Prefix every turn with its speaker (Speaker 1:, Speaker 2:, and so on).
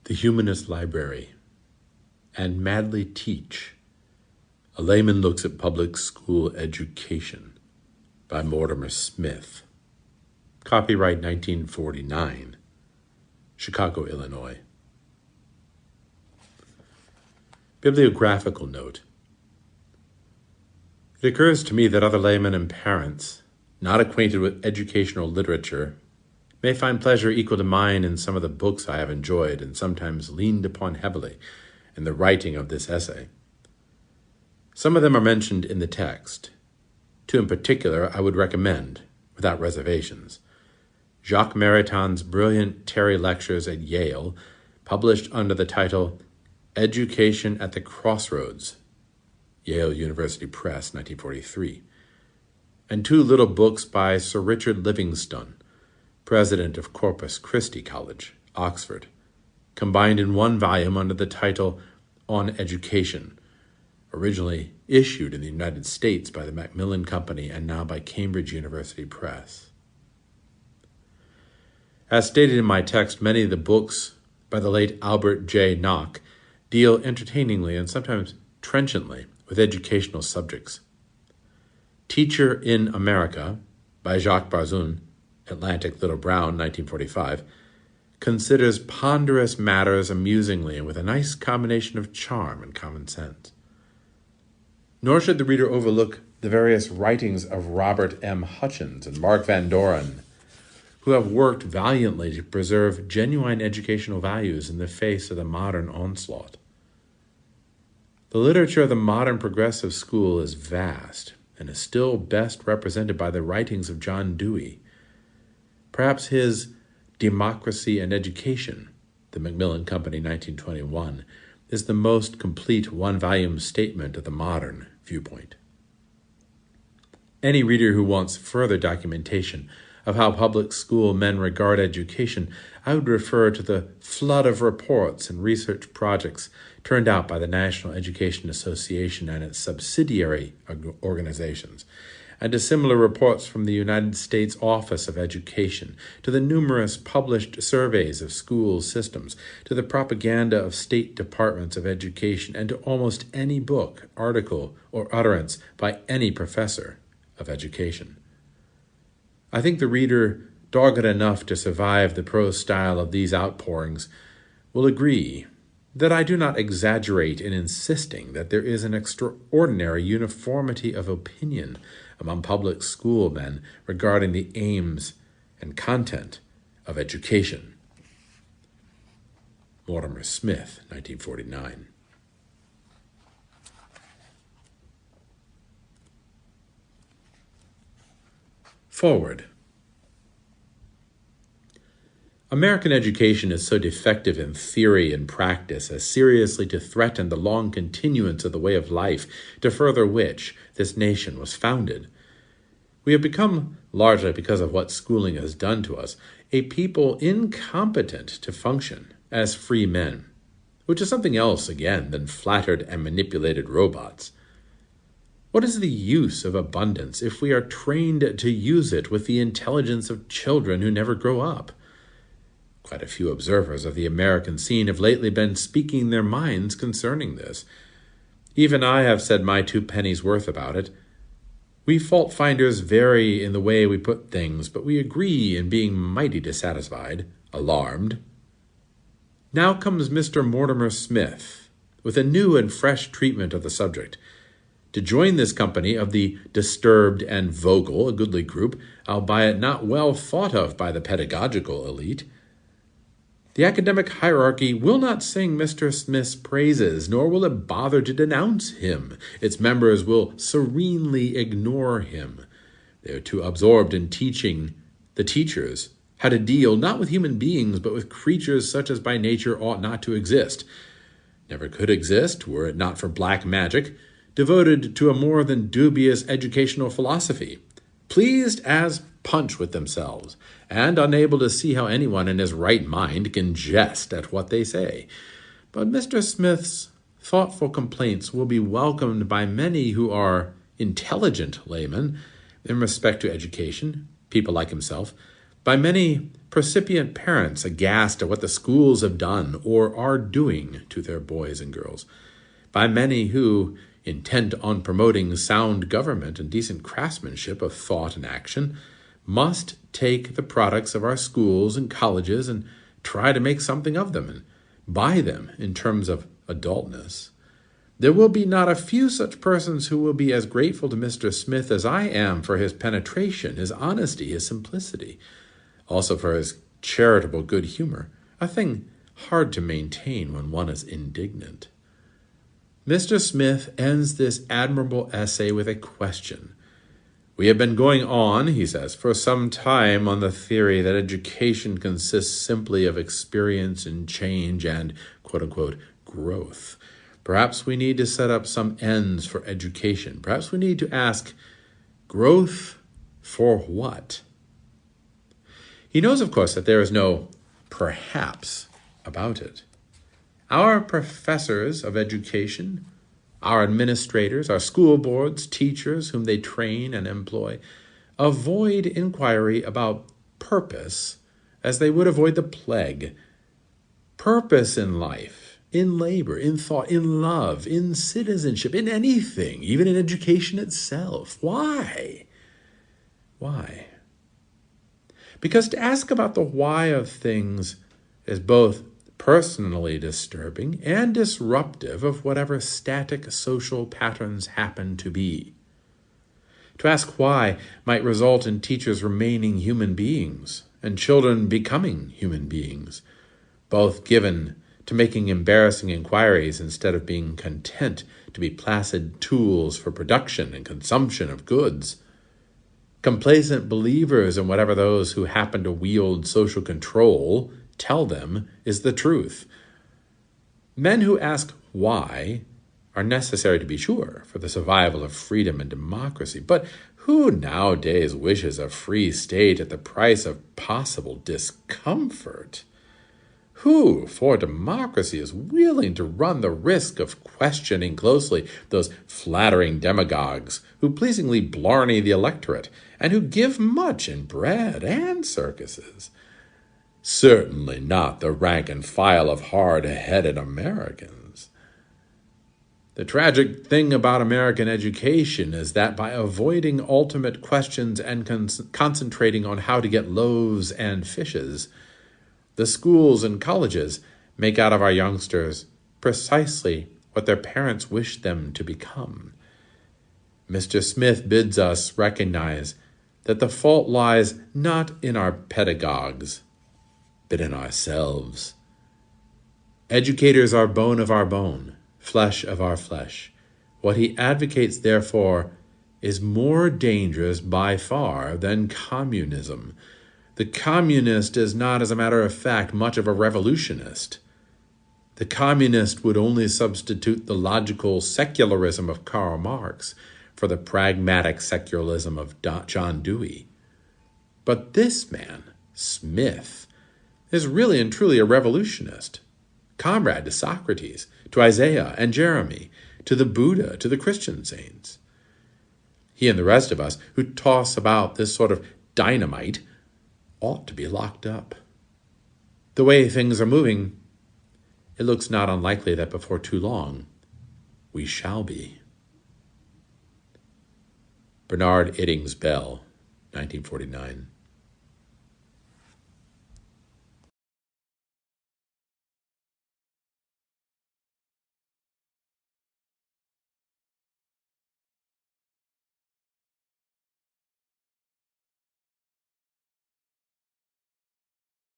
Speaker 1: The Humanist Library, and Madly Teach, A Layman Looks at Public School Education by Mortimer Smith. Copyright 1949, Chicago, Illinois. Bibliographical note. It occurs to me that other laymen and parents, not acquainted with educational literature, may find pleasure equal to mine in some of the books I have enjoyed and sometimes leaned upon heavily in the writing of this essay. Some of them are mentioned in the text. Two in particular I would recommend, without reservations. Jacques Maritain's brilliant Terry lectures at Yale, published under the title Education at the Crossroads, Yale University Press, 1943, and two little books by Sir Richard Livingstone, president of Corpus Christi College, Oxford, combined in one volume under the title On Education, originally issued in the United States by the Macmillan Company and now by Cambridge University Press. As stated in my text, many of the books by the late Albert J. Nock deal entertainingly and sometimes trenchantly with educational subjects. Teacher in America, by Jacques Barzun, Atlantic Little Brown, 1945, considers ponderous matters amusingly and with a nice combination of charm and common sense. Nor should the reader overlook the various writings of Robert M. Hutchins and Mark Van Doren, who have worked valiantly to preserve genuine educational values in the face of the modern onslaught. The literature of the modern progressive school is vast and is still best represented by the writings of John Dewey. Perhaps his Democracy and Education, the Macmillan Company, 1921, is the most complete one-volume statement of the modern viewpoint. Any reader who wants further documentation of how public school men regard education, I would refer to the flood of reports and research projects turned out by the National Education Association and its subsidiary organizations, and to similar reports from the United States Office of Education, to the numerous published surveys of school systems, to the propaganda of state departments of education, and to almost any book, article, or utterance by any professor of education. I think the reader, dogged enough to survive the prose style of these outpourings, will agree that I do not exaggerate in insisting that there is an extraordinary uniformity of opinion among public school men regarding the aims and content of education. Mortimer Smith, 1949. Forward. American education is so defective in theory and practice as seriously to threaten the long continuance of the way of life to further which this nation was founded. We have become, largely because of what schooling has done to us, a people incompetent to function as free men, which is something else again than flattered and manipulated robots. What is the use of abundance if we are trained to use it with the intelligence of children who never grow up? Quite a few observers of the American scene have lately been speaking their minds concerning this. Even I have said my 2 pennies worth about it. We fault-finders vary in the way we put things, but we agree in being mighty dissatisfied, alarmed. Now comes Mr. Mortimer Smith with a new and fresh treatment of the subject. To join this company of the disturbed and vocal, a goodly group, albeit not well thought of by the pedagogical elite. The academic hierarchy will not sing Mr. Smith's praises, nor will it bother to denounce him. Its members will serenely ignore him. They are too absorbed in teaching the teachers how to deal not with human beings, but with creatures such as by nature ought not to exist. Never could exist, were it not for black magic, devoted to a more than dubious educational philosophy, pleased as punch with themselves, and unable to see how anyone in his right mind can jest at what they say. But Mr. Smith's thoughtful complaints will be welcomed by many who are intelligent laymen in respect to education, people like himself, by many prescient parents aghast at what the schools have done or are doing to their boys and girls, by many who, intent on promoting sound government and decent craftsmanship of thought and action, must take the products of our schools and colleges and try to make something of them and buy them in terms of adultness. There will be not a few such persons who will be as grateful to Mr. Smith as I am for his penetration, his honesty, his simplicity, also for his charitable good humor, a thing hard to maintain when one is indignant. Mr. Smith ends this admirable essay with a question. We have been going on, he says, for some time on the theory that education consists simply of experience and change and, quote-unquote, growth. Perhaps we need to set up some ends for education. Perhaps we need to ask, growth for what? He knows, of course, that there is no perhaps about it. Our professors of education, our administrators, our school boards, teachers whom they train and employ, avoid inquiry about purpose as they would avoid the plague. Purpose in life, in labor, in thought, in love, in citizenship, in anything, even in education itself. Why? Why? Because to ask about the why of things is both personally disturbing and disruptive of whatever static social patterns happen to be. To ask why might result in teachers remaining human beings and children becoming human beings, both given to making embarrassing inquiries instead of being content to be placid tools for production and consumption of goods. Complacent believers in whatever those who happen to wield social control tell them is the truth. Men who ask why are necessary, to be sure, for the survival of freedom and democracy, but who nowadays wishes a free state at the price of possible discomfort? Who, for democracy, is willing to run the risk of questioning closely those flattering demagogues who pleasingly blarney the electorate and who give much in bread and circuses? Certainly not the rank and file of hard-headed Americans. The tragic thing about American education is that by avoiding ultimate questions and concentrating on how to get loaves and fishes, the schools and colleges make out of our youngsters precisely what their parents wish them to become. Mr. Smith bids us recognize that the fault lies not in our pedagogues, but in ourselves. Educators are bone of our bone, flesh of our flesh. What he advocates, therefore, is more dangerous by far than communism. The communist is not, as a matter of fact, much of a revolutionist. The communist would only substitute the logical secularism of Karl Marx for the pragmatic secularism of John Dewey. But this man, Smith, is really and truly a revolutionist, comrade to Socrates, to Isaiah and Jeremy, to the Buddha, to the Christian saints. He and the rest of us who toss about this sort of dynamite ought to be locked up. The way things are moving, it looks not unlikely that before too long we shall be. Bernard Iddings Bell, 1949.